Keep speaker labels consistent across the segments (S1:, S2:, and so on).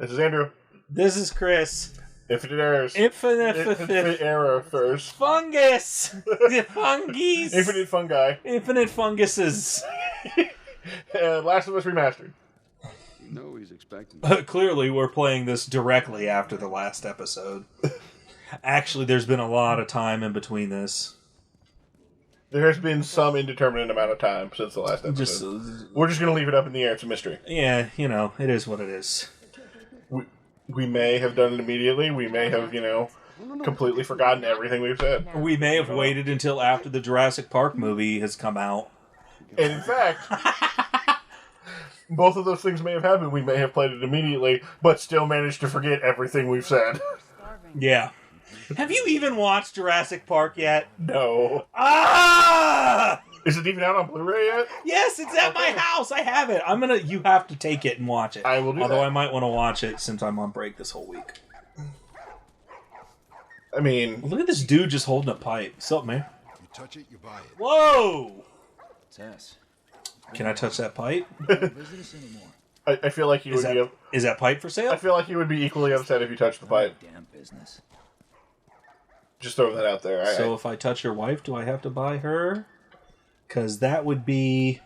S1: This is Andrew.
S2: This is Chris.
S1: Infinite errors.
S2: Infinite
S1: error first.
S2: Fungus! The fungies!
S1: Infinite fungi.
S2: Infinite funguses.
S1: Last of Us Remastered.
S3: You know he's expecting.
S2: Clearly, we're playing this directly after the last episode. Actually, there's been a lot of time in between this.
S1: There has been some indeterminate amount of time since the last episode. We're just going to leave it up in the air. It's a mystery.
S2: Yeah, you know, it is what it is.
S1: We may have done it immediately. We may have, completely forgotten everything we've said.
S2: We may have waited until after the Jurassic Park movie has come out.
S1: And in fact, both of those things may have happened. We may have played it immediately, but still managed to forget everything we've said.
S2: Yeah. Have you even watched Jurassic Park yet?
S1: No.
S2: Ah!
S1: Is it even out on Blu-ray yet?
S2: Yes, it's at my house. I have it. You have to take it and watch it.
S1: I will do
S2: Although
S1: that.
S2: I might want to watch it since I'm on break this whole week.
S1: I mean...
S2: Look at this dude just holding a pipe. What's up, man?
S3: You touch it, you buy it.
S2: Whoa!
S3: Tess.
S2: Can I touch that pipe?
S3: Don't visit us anymore.
S1: I feel like you would
S2: Is that pipe for sale?
S1: I feel like you would be equally upset if you touched the pipe.
S3: Damn business.
S1: Just throwing that out there.
S2: So if I touch your wife, do I have to buy her? Because that would be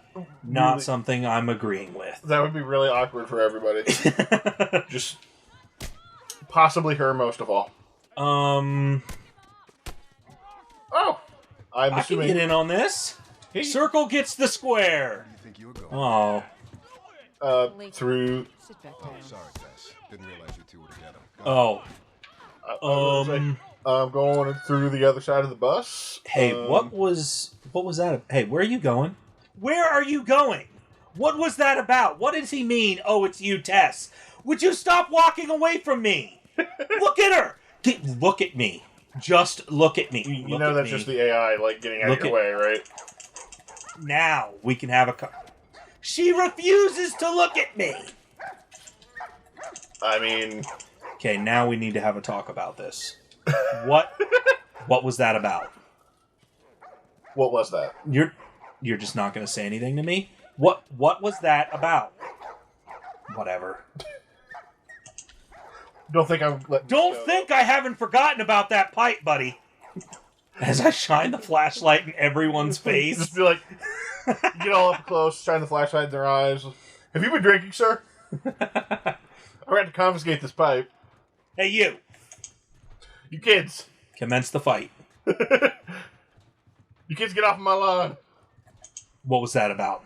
S2: not something I'm agreeing with.
S1: That would be really awkward for everybody. Just possibly her most of all. Oh, I'm
S2: I
S1: assuming
S2: can get in on this. Circle gets the square.
S3: Where do you think you were going?
S2: Oh.
S1: Through.
S4: Sit back
S3: Oh,
S4: down.
S3: sorry, Tess. Didn't realize you two were together. Go on.
S2: Oh.
S1: Going through the other side of the bus.
S2: Hey, what was that? Hey, where are you going? Where are you going? What was that about? What does he mean? Oh, it's you, Tess. Would you stop walking away from me? Look at her. Look at me. Just look at me.
S1: You know that's just the AI getting out of your way, right?
S2: Now we can have a. She refuses to look at me.
S1: I mean,
S2: okay. Now we need to have a talk about this. What was that about?
S1: What was that?
S2: You're just not going to say anything to me? What was that about? Whatever.
S1: Don't think
S2: I haven't forgotten about that pipe, buddy. As I shine the flashlight in everyone's face.
S1: Just be like, get all up close, shine the flashlight in their eyes. Have you been drinking, sir? I had to confiscate this pipe.
S2: Hey, you.
S1: You kids.
S2: Commence the fight.
S1: You kids get off of my lawn.
S2: What was that about?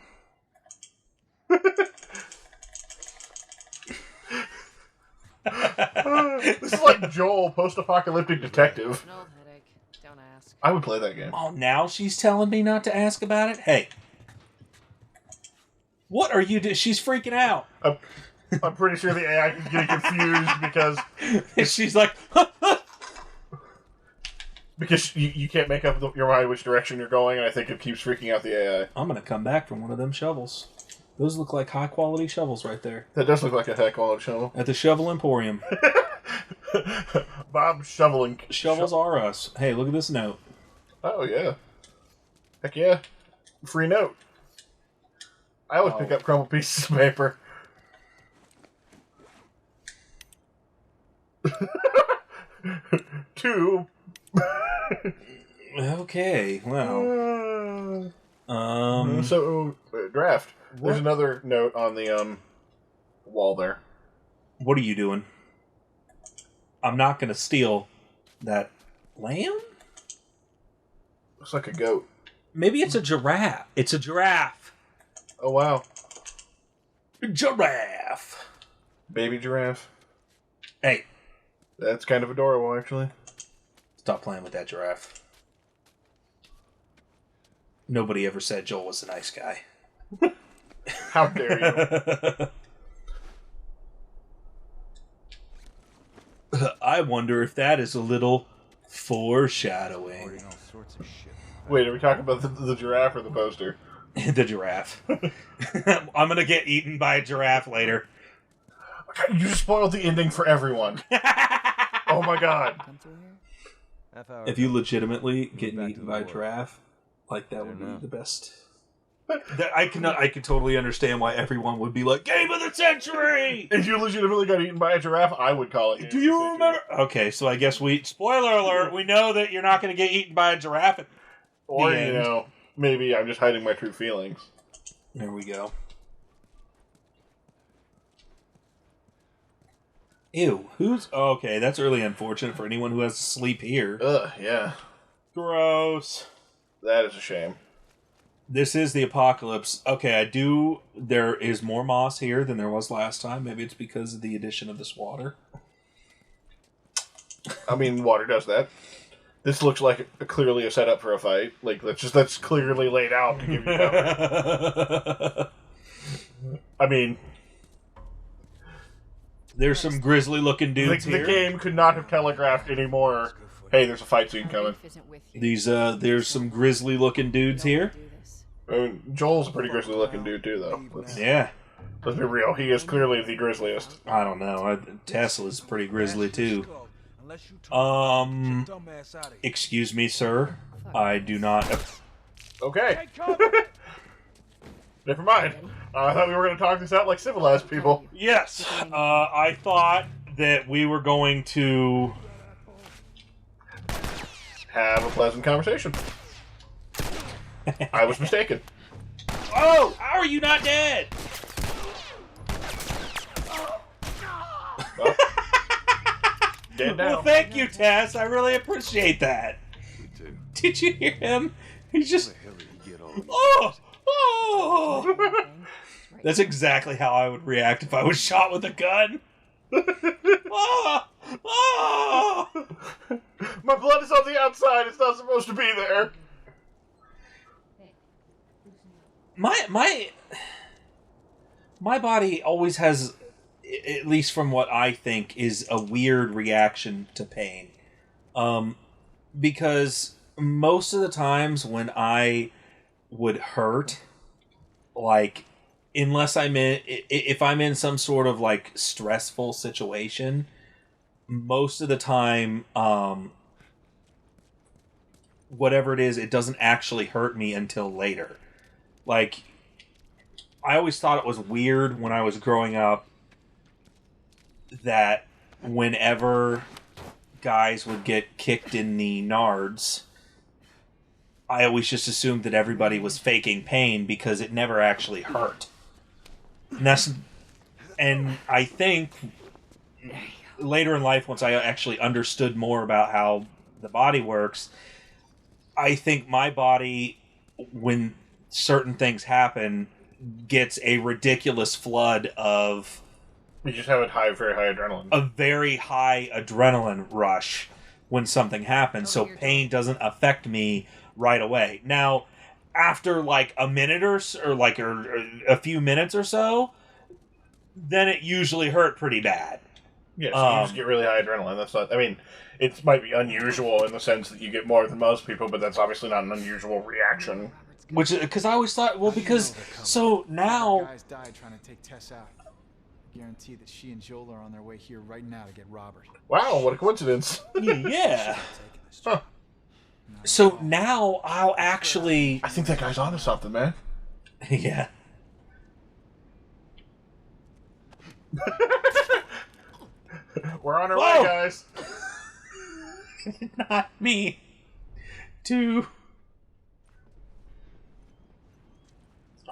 S1: This is like Joel, post-apocalyptic detective.
S4: An old headache. Don't ask.
S1: I would play that game.
S2: Oh, now she's telling me not to ask about it? Hey. What are you doing? She's freaking out.
S1: I'm pretty sure the AI is getting confused because...
S2: She's like...
S1: Because you can't make up your mind which direction you're going, and I think it keeps freaking out the AI.
S2: I'm going to come back from one of them shovels. Those look like high-quality shovels right there.
S1: That does look like a high-quality shovel.
S2: At the Shovel Emporium.
S1: Bob shoveling.
S2: Shovels are us. Hey, look at this note.
S1: Oh, yeah. Heck yeah. Free note. I always pick up crumpled pieces of paper. Two.
S2: Okay, well.
S1: Draft. There's another note on the wall there.
S2: What are you doing? I'm not going to steal that lamb?
S1: Looks like a goat.
S2: Maybe it's a giraffe. It's a giraffe.
S1: Oh, wow.
S2: Giraffe.
S1: Baby giraffe.
S2: Hey.
S1: That's kind of adorable, actually.
S2: Stop playing with that giraffe. Nobody ever said Joel was a nice guy.
S1: How dare you?
S2: I wonder if that is a little foreshadowing.
S3: All sorts of shit.
S1: Wait, are we talking about the giraffe or the poster?
S2: The giraffe. I'm going to get eaten by a giraffe later.
S1: You just spoiled the ending for everyone. Oh my god.
S4: Come through here?
S2: If you legitimately get eaten by a giraffe, that would be the best. I can totally understand why everyone would be like, Game of the Century!
S1: If you legitimately got eaten by a giraffe, I would call it.
S2: Do you remember? Okay, so I guess spoiler alert, we know that you're not going to get eaten by a giraffe.
S1: Or, you know, maybe I'm just hiding my true feelings.
S2: There we go. Ew, okay, that's really unfortunate for anyone who has to sleep here.
S1: Ugh, yeah.
S2: Gross.
S1: That is a shame.
S2: This is the apocalypse. Okay, there is more moss here than there was last time. Maybe it's because of the addition of this water.
S1: I mean, water does that. This looks like clearly a setup for a fight. Like, that's clearly laid out to give you cover. I mean...
S2: There's some grisly-looking dudes here.
S1: The game could not have telegraphed any more, hey, there's a fight scene coming.
S2: There's some grisly-looking dudes here.
S1: I mean, Joel's a pretty grisly-looking dude, too, though.
S2: Yeah.
S1: Let's be real. He is clearly the grisliest.
S2: I don't know. Tesla's pretty grisly, too. Excuse me, sir. I do not...
S1: Okay. Never mind. I thought we were going to talk this out like civilized people.
S2: Yes. I thought that we were going to...
S1: have a pleasant conversation. I was mistaken.
S2: Oh! How are you not dead?
S1: Well, dead now.
S2: Well, thank you, Tess. I really appreciate that.
S3: Me too.
S2: Did you hear him? He's just...
S3: Where the hell did he get all these?
S2: Oh! Oh! That's exactly how I would react if I was shot with a gun. Oh! Oh!
S1: My blood is on the outside. It's not supposed to be there.
S2: My body always has, at least from what I think, is a weird reaction to pain. Because most of the times when I would hurt, like, unless if I'm in some sort of, like, stressful situation, most of the time, whatever it is, it doesn't actually hurt me until later. Like, I always thought it was weird when I was growing up that whenever guys would get kicked in the nards, I always just assumed that everybody was faking pain because it never actually hurt. And I think later in life, once I actually understood more about how the body works, I think my body, when certain things happen, gets a ridiculous flood of...
S1: You just have very high adrenaline.
S2: A very high adrenaline rush when something happens, so pain doesn't affect me right away. Now, after like a minute or a few minutes or so, then it usually hurt pretty bad.
S1: Yeah, so you just get really high adrenaline. That's not... I mean, it might be unusual in the sense that you get more than most people, but that's obviously not an unusual reaction.
S2: Which, because I always thought, well, because, so now...
S5: Guys died trying to take Tess out. Guarantee that she and Joel are on their way here right now to get Robert.
S1: Wow, what a coincidence.
S2: Yeah. Huh. So now I'll actually...
S1: I think that guy's onto something, man.
S2: Yeah.
S1: We're on our way, guys.
S2: Not me. I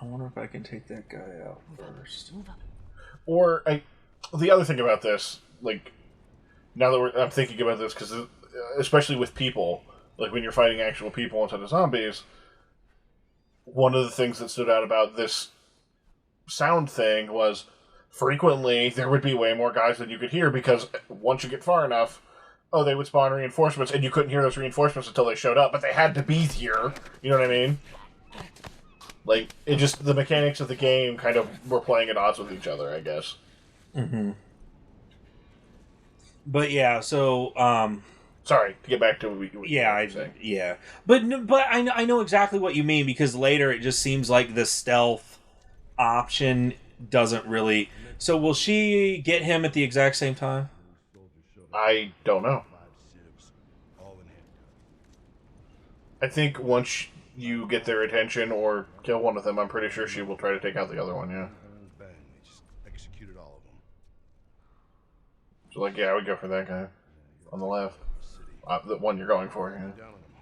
S2: wonder if I can take that guy out first.
S1: Or, the other thing about this, like, now that I'm thinking about this, because especially with people, like when you're fighting actual people instead of zombies, one of the things that stood out about this sound thing was frequently there would be way more guys than you could hear, because once you get far enough, they would spawn reinforcements, and you couldn't hear those reinforcements until they showed up, but they had to be here. You know what I mean? Like, the mechanics of the game kind of were playing at odds with each other, I guess.
S2: Mm-hmm. But yeah, so,
S1: sorry, to get back to what you were saying.
S2: Yeah. But I know exactly what you mean, because later it just seems like the stealth option doesn't really... So will she get him at the exact same time?
S1: I don't know. I think once you get their attention or kill one of them, I'm pretty sure she will try to take out the other one, yeah.
S3: Bang, they just executed all of them.
S1: So, like, yeah, I would go for that guy on the left. The one you're going for, yeah.
S3: Down on them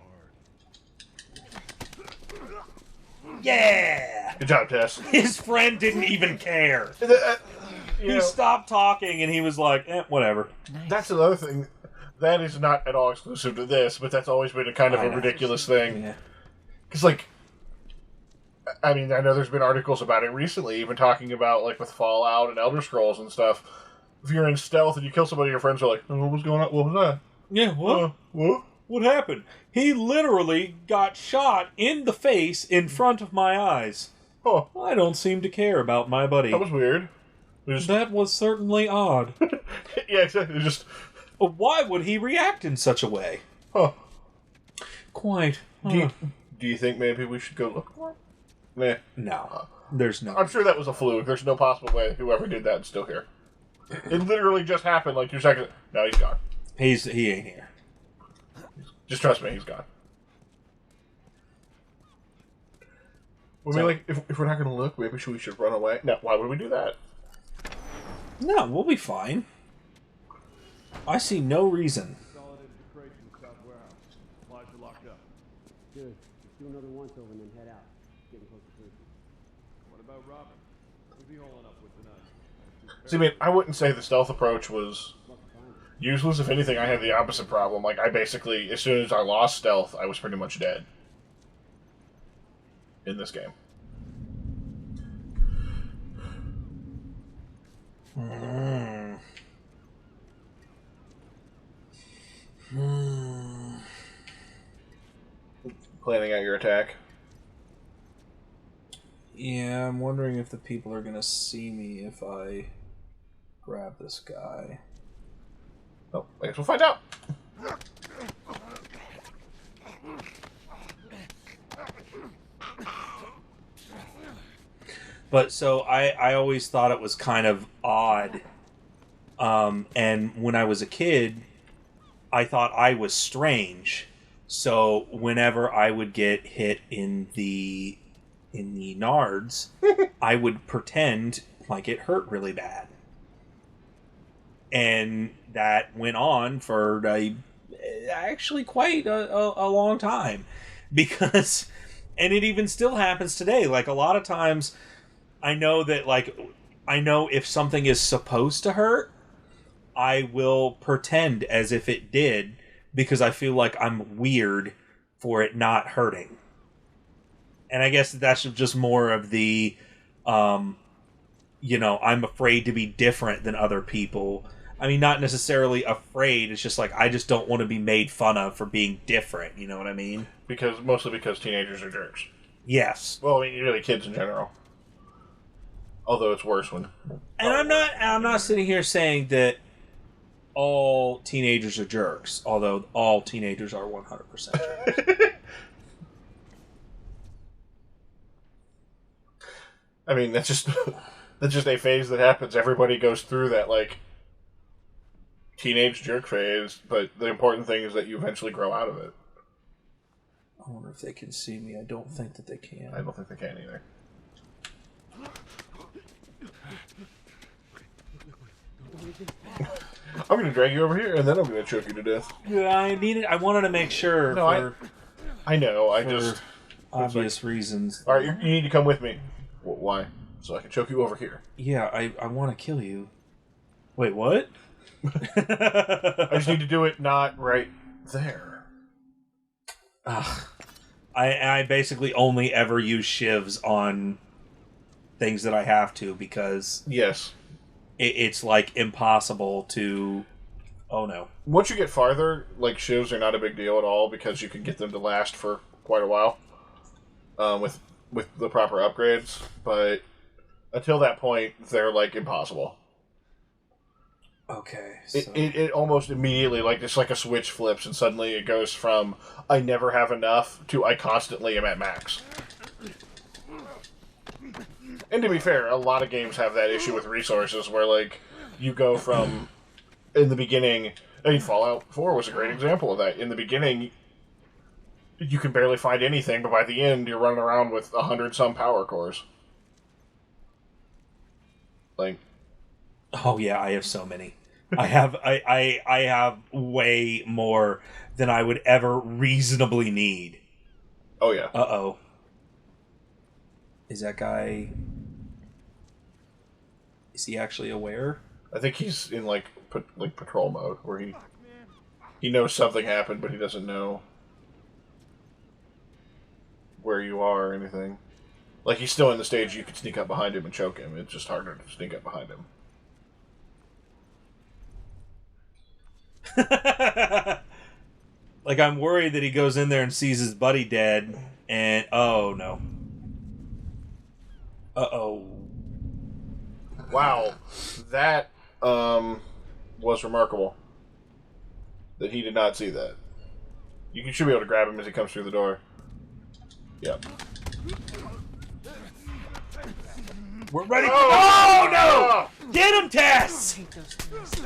S3: hard.
S2: Yeah!
S1: Good job, Tess.
S2: His friend didn't even care. He
S1: know,
S2: stopped talking and he was like, whatever.
S1: that's another thing. That is not at all exclusive to this, but that's always been a kind of a ridiculous thing.
S2: Yeah.
S1: Because, like, I mean, I know there's been articles about it recently, even talking about, like, with Fallout and Elder Scrolls and stuff. If you're in stealth and you kill somebody, your friends are like, oh, what was going on? What was that?
S2: Yeah, what?
S1: What?
S2: What happened? He literally got shot in the face in front of my eyes.
S1: Oh,
S2: I don't seem to care about my buddy.
S1: that was weird.
S2: That was certainly odd.
S1: Yeah, exactly. Just,
S2: Why would he react in such a way?
S1: huh.
S2: Quite.
S1: Do you think maybe we should go look for him? Nah.
S2: No. There's no.
S1: I'm sure that was a fluke. There's no possible way whoever did that is still here. It literally just happened like 2 seconds. No, he's gone.
S2: He ain't here.
S1: Just trust me, he's gone. I mean, like, if we're not going to look, maybe we should run away. No, why would we do that?
S2: No, we'll be fine. I see no reason.
S6: Consolidated the crates in the south warehouse. Supplies are locked up.
S7: Good. Let's do another once-over and then head out. Getting close to prison.
S6: What about Robin? Who's he holding up with tonight?
S1: See, I mean, I wouldn't say the stealth approach was useless. If anything, I had the opposite problem. Like, I basically, as soon as I lost stealth, I was pretty much dead. In this game. Planning out your attack.
S2: Yeah, I'm wondering if the people are gonna see me if I grab this guy.
S1: Oh, I guess we'll find out.
S2: But so I always thought it was kind of odd. And when I was a kid, I thought I was strange. So whenever I would get hit in the nards, I would pretend like it hurt really bad. And that went on for actually quite a long time. Because, and it even still happens today. Like, a lot of times, I know if something is supposed to hurt, I will pretend as if it did, because I feel like I'm weird for it not hurting. And I guess that's just more of the, I'm afraid to be different than other people. I mean, not necessarily afraid, it's just like, I just don't want to be made fun of for being different, you know what I mean?
S1: Mostly because teenagers are jerks.
S2: Yes.
S1: Well, I mean, really kids in general. Although it's worse when...
S2: And I'm not sitting here saying that all teenagers are jerks, although all teenagers are 100% jerks.
S1: I mean, that's just a phase that happens. Everybody goes through that, like, teenage jerk phase, but the important thing is that you eventually grow out of it.
S2: I wonder if they can see me. I don't think that they can.
S1: I don't think they can either. I'm going to drag you over here, and then I'm going to choke you to death.
S2: Yeah, I wanted to make sure.
S1: No, I know. I just
S2: obvious reasons.
S1: All right, you need to come with me. Why? So I can choke you over here.
S2: Yeah, I want to kill you. Wait, what?
S1: I just need to do it not right there.
S2: I basically only ever use shivs on things that I have to, because
S1: yes,
S2: it's like impossible to. Oh no!
S1: Once you get farther, like, shivs are not a big deal at all, because you can get them to last for quite a while with the proper upgrades. But until that point, they're like impossible.
S2: Okay. So.
S1: It almost immediately, like, it's like a switch flips, and suddenly it goes from I never have enough to I constantly am at max. And to be fair, a lot of games have that issue with resources where, like, you go from, in the beginning, I mean, Fallout 4 was a great example of that. In the beginning, you can barely find anything, but by the end, you're running around with 100-some power cores. Like,
S2: oh yeah, I have so many. I have way more than I would ever reasonably need.
S1: oh yeah.
S2: Uh-oh. Is that guy... Is he actually aware?
S1: I think he's in like patrol mode, where he knows something happened, but he doesn't know where you are or anything. Like, he's still in the stage you could sneak up behind him and choke him. It's just harder to sneak up behind him.
S2: Like, I'm worried that he goes in there and sees his buddy dead, and... Oh, no. Uh-oh.
S1: Wow. That, was remarkable. That he did not see that. You should be able to grab him as he comes through the door. Yep.
S2: We're ready. Oh, no! Get him, Tess!
S4: Hate those things.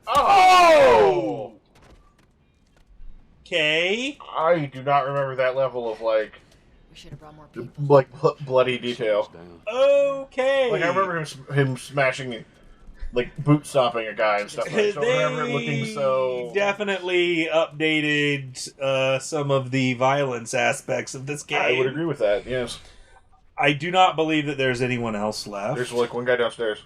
S1: Oh!
S2: Okay.
S1: I do not remember that level of, like
S4: We should have brought more people.
S1: bloody detail.
S2: Okay.
S1: Like, I remember him smashing, like, boot stomping a guy and stuff. I don't remember it looking so...
S2: definitely updated some of the violence aspects of this game.
S1: I would agree with that, yes.
S2: I do not believe that there's anyone else left.
S1: There's, like, one guy downstairs.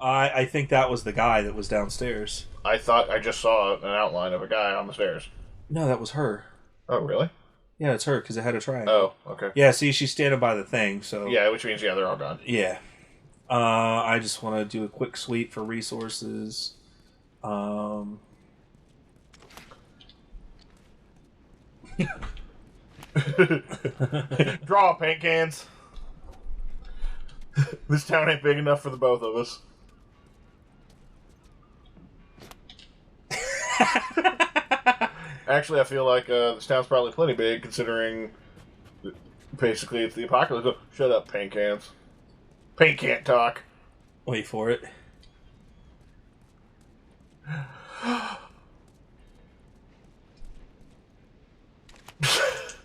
S2: I think that was the guy that was downstairs.
S1: I thought I just saw an outline of a guy on the stairs.
S2: No, that was her.
S1: Oh, really?
S2: Yeah, it's her, because it had a triangle.
S1: Oh, okay.
S2: Yeah, see, she's standing by the thing, so...
S1: Yeah, which means, yeah, they're all gone.
S2: Yeah. I just want to do a quick sweep for resources.
S1: Draw paint cans. This town ain't big enough for the both of us. Actually, I feel like this town's probably plenty big, considering basically it's the apocalypse. Oh, shut up, paint cans. Paint can't talk.
S2: Wait for it.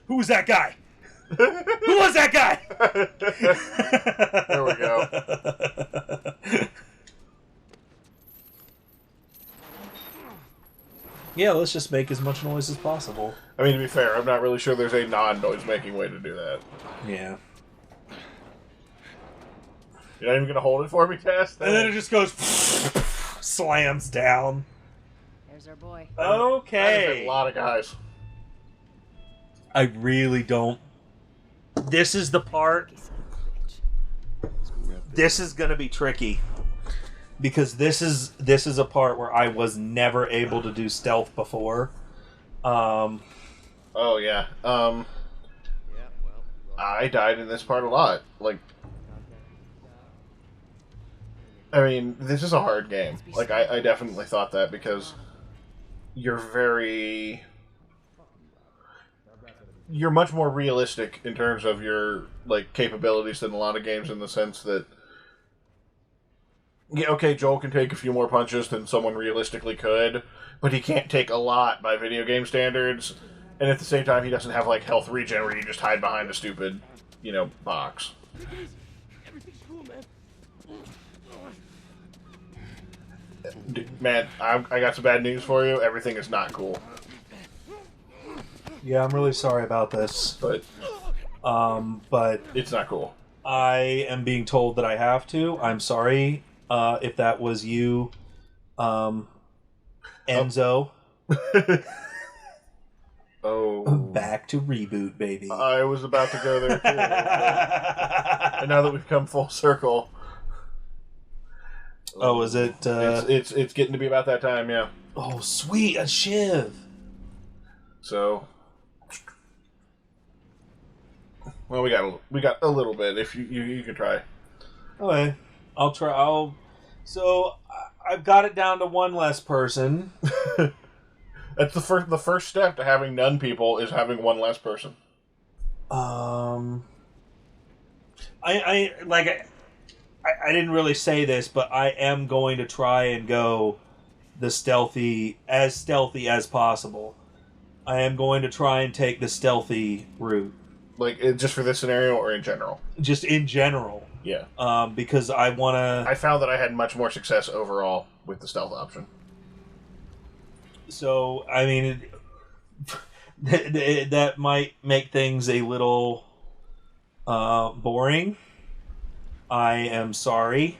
S2: Who was that guy? Who was that guy?
S1: There we go.
S2: Yeah, let's just make as much noise as possible.
S1: I mean, to be fair, I'm not really sure there's a non-noise-making way to do that.
S2: Yeah.
S1: You're not even going to hold it for me, Tess?
S2: And then it just goes... slams down.
S4: There's our boy.
S1: That is
S2: Okay.
S1: a lot of guys.
S2: I really don't... This is the part... This is going to be tricky. Because this is a part where I was never able to do stealth before.
S1: Oh, yeah. I died in this part a lot. Like, I mean, this is a hard game. Like, I definitely thought that because you're much more realistic in terms of your, like, capabilities than a lot of games, in the sense that, yeah, okay, Joel can take a few more punches than someone realistically could, but he can't take a lot by video game standards, and at the same time, he doesn't have, like, health regen where you just hide behind a stupid, box. Man, I got some bad news for you. Everything is not cool.
S2: Yeah, I'm really sorry about this.
S1: But it's not cool.
S2: I am being told that I have to. I'm sorry if that was you, Enzo.
S1: Oh.
S2: Back to reboot, baby.
S1: I was about to go there, too. And now that we've come full circle...
S2: Oh, is it...
S1: It's getting to be about that time, yeah.
S2: Oh, sweet, a shiv.
S1: So... Well, we got a little bit. If you can try.
S2: Okay, I'll try. So I've got it down to one less person.
S1: That's the first step to having none people is having one less person.
S2: I didn't really say this, but I am going to try and go the stealthy as possible. I am going to try and take the stealthy route.
S1: Like, just for this scenario or in general?
S2: Just in general.
S1: Yeah.
S2: Because I want to...
S1: I found that I had much more success overall with the stealth option.
S2: So, I mean, that might make things a little boring. I am sorry.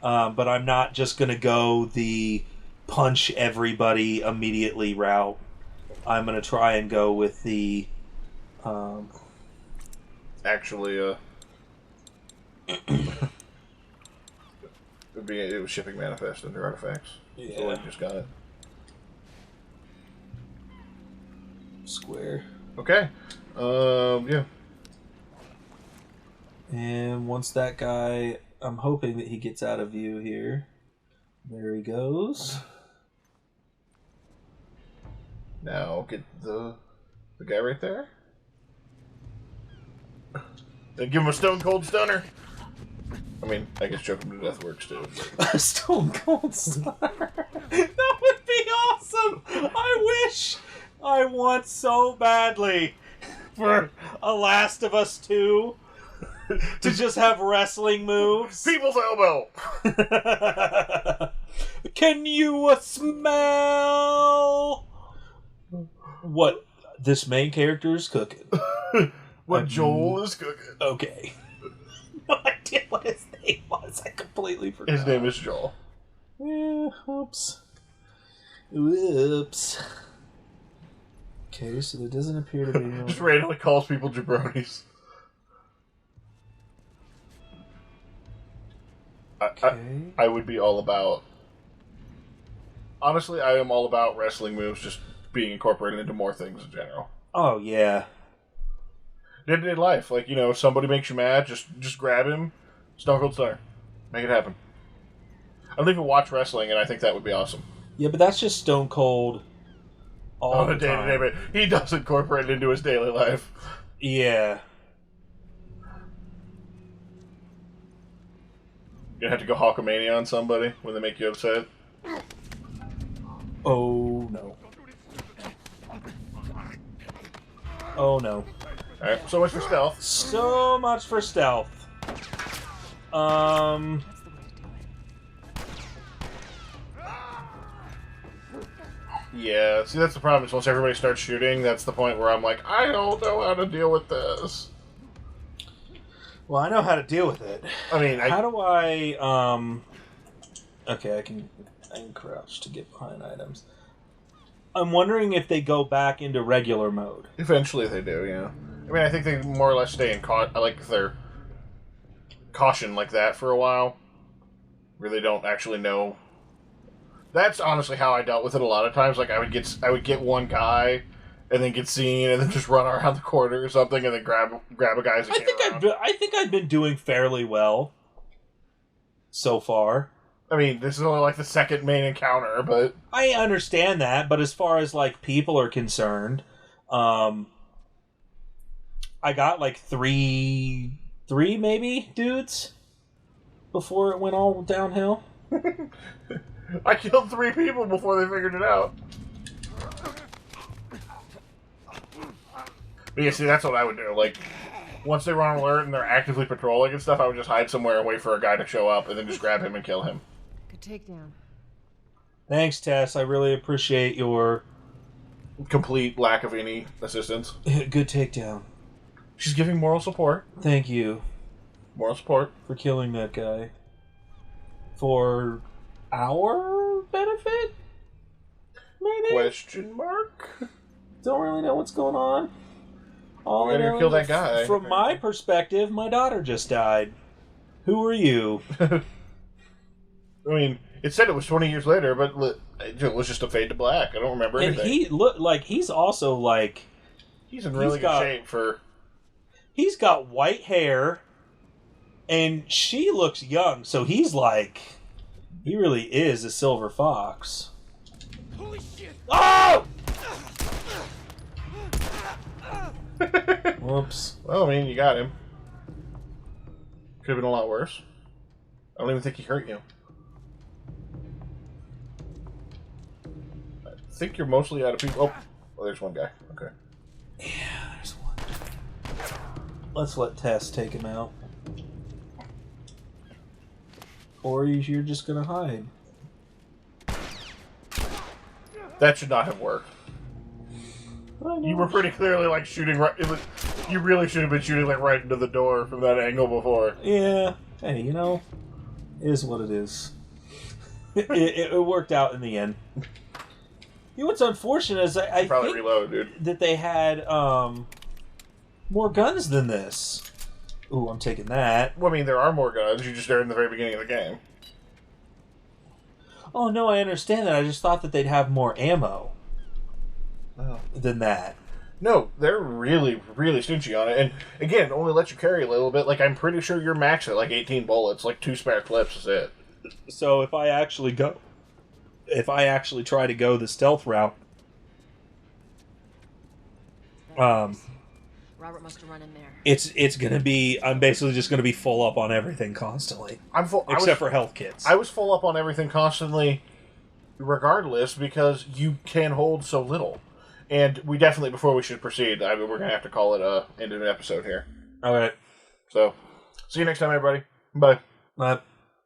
S2: But I'm not just going to go the punch everybody immediately route. I'm going to try and go with the...
S1: Actually, it was shipping manifest under artifacts.
S2: Yeah.
S1: So I just got it.
S2: Square.
S1: Okay. Yeah.
S2: And once that guy... I'm hoping that he gets out of view here. There he goes.
S1: Now get the guy right there. Then give him a stone cold stunner. I mean, I guess choke him to death works too.
S2: A stone cold stunner. That would be awesome. I wish. I want so badly for a Last of Us 2 to just have wrestling moves.
S1: People's elbow.
S2: Can you smell what this main character is cooking?
S1: What Joel is cooking.
S2: Okay. No idea what his name was. I completely forgot.
S1: His name is Joel.
S2: Yeah, whoops. Whoops. Okay, so there doesn't appear to be...
S1: Just randomly calls people jabronis.
S2: Okay.
S1: I would be all about... Honestly, I am all about wrestling moves just being incorporated into more things in general.
S2: Oh, yeah.
S1: Day-to-day life. Like, you know, somebody makes you mad, just grab him, Stone Cold Stunner. Make it happen. I don't even watch wrestling, and I think that would be awesome.
S2: Yeah, but that's just Stone Cold all
S1: On
S2: the
S1: a day-to-day
S2: time.
S1: basis. He does incorporate it into his daily life.
S2: Yeah.
S1: You have to go Hulkamania on somebody when they make you upset.
S2: Oh, no. Oh, no.
S1: Alright, so much for stealth.
S2: So much for stealth.
S4: That's the way to do it.
S1: Yeah, see, that's the problem. Is once everybody starts shooting, that's the point where I'm like, I don't know how to deal with this.
S2: Well, I know how to deal with it.
S1: I mean,
S2: How do I, Okay, I can crouch to get behind items. I'm wondering if they go back into regular mode.
S1: Eventually they do, yeah. I mean, I think they more or less stay in their caution like that for a while. Where they don't actually know. That's honestly how I dealt with it a lot of times. Like, I would get one guy, and then get seen, and then just run around the corner or something, and then grab a guy as he came around.
S2: I think I've been doing fairly well so far.
S1: I mean, this is only like the second main encounter, but...
S2: I understand that, but as far as, like, people are concerned, I got, like, three maybe dudes before it went all downhill.
S1: I killed 3 people before they figured it out. But yeah, see, that's what I would do. Like, once they run on alert and they're actively patrolling and stuff, I would just hide somewhere and wait for a guy to show up and then just grab him and kill him.
S4: Good takedown.
S2: Thanks, Tess. I really appreciate your...
S1: Complete lack of any assistance.
S2: Good takedown.
S1: She's giving moral support.
S2: Thank you
S1: Moral support.
S2: for killing that guy. For our benefit? Maybe?
S1: Question mark?
S2: Don't really know what's going on. All
S1: Why
S2: I
S1: did you
S2: know
S1: kill
S2: is
S1: that guy?
S2: From my perspective, my daughter just died. Who are you?
S1: I mean, it said it was 20 years later, but it was just a fade to black. I don't remember
S2: And
S1: anything.
S2: he looked like he's also like...
S1: He's in really good shape for...
S2: He's got white hair, and she looks young, so he's like... He really is a silver fox.
S3: Holy shit!
S2: Oh! Whoops.
S1: Well, I mean, you got him. Could have been a lot worse. I don't even think he hurt you. think you're mostly out of people. Oh, there's one guy. Okay.
S2: Yeah, there's one. Let's let Tess take him out. Or you're just gonna hide.
S1: That should not have worked. You were pretty clearly like shooting right. You really should have been shooting like right into the door from that angle before.
S2: Yeah. Hey, you know, it is what it is. It worked out in the end. You know what's unfortunate is I
S1: probably
S2: think
S1: reload, dude.
S2: that they had more guns than this. Ooh, I'm taking that.
S1: Well, I mean, there are more guns. You just are in the very beginning of the game.
S2: Oh no, I understand that. I just thought that they'd have more ammo than that.
S1: No, they're really, really stingy on it. And again, it only lets you carry a little bit. Like, I'm pretty sure you're maxed at like 18 bullets. Like 2 spare clips is it.
S2: So if I actually try to go the stealth route,
S4: Robert must have run in there.
S2: it's gonna be. I'm basically just gonna be full up on everything constantly. Except for health kits.
S1: I was full up on everything constantly, regardless, because you can hold so little. And we definitely, before we should proceed, we're going to have to call it end of an episode here.
S2: All right.
S1: So, see you next time, everybody. Bye.
S2: Bye.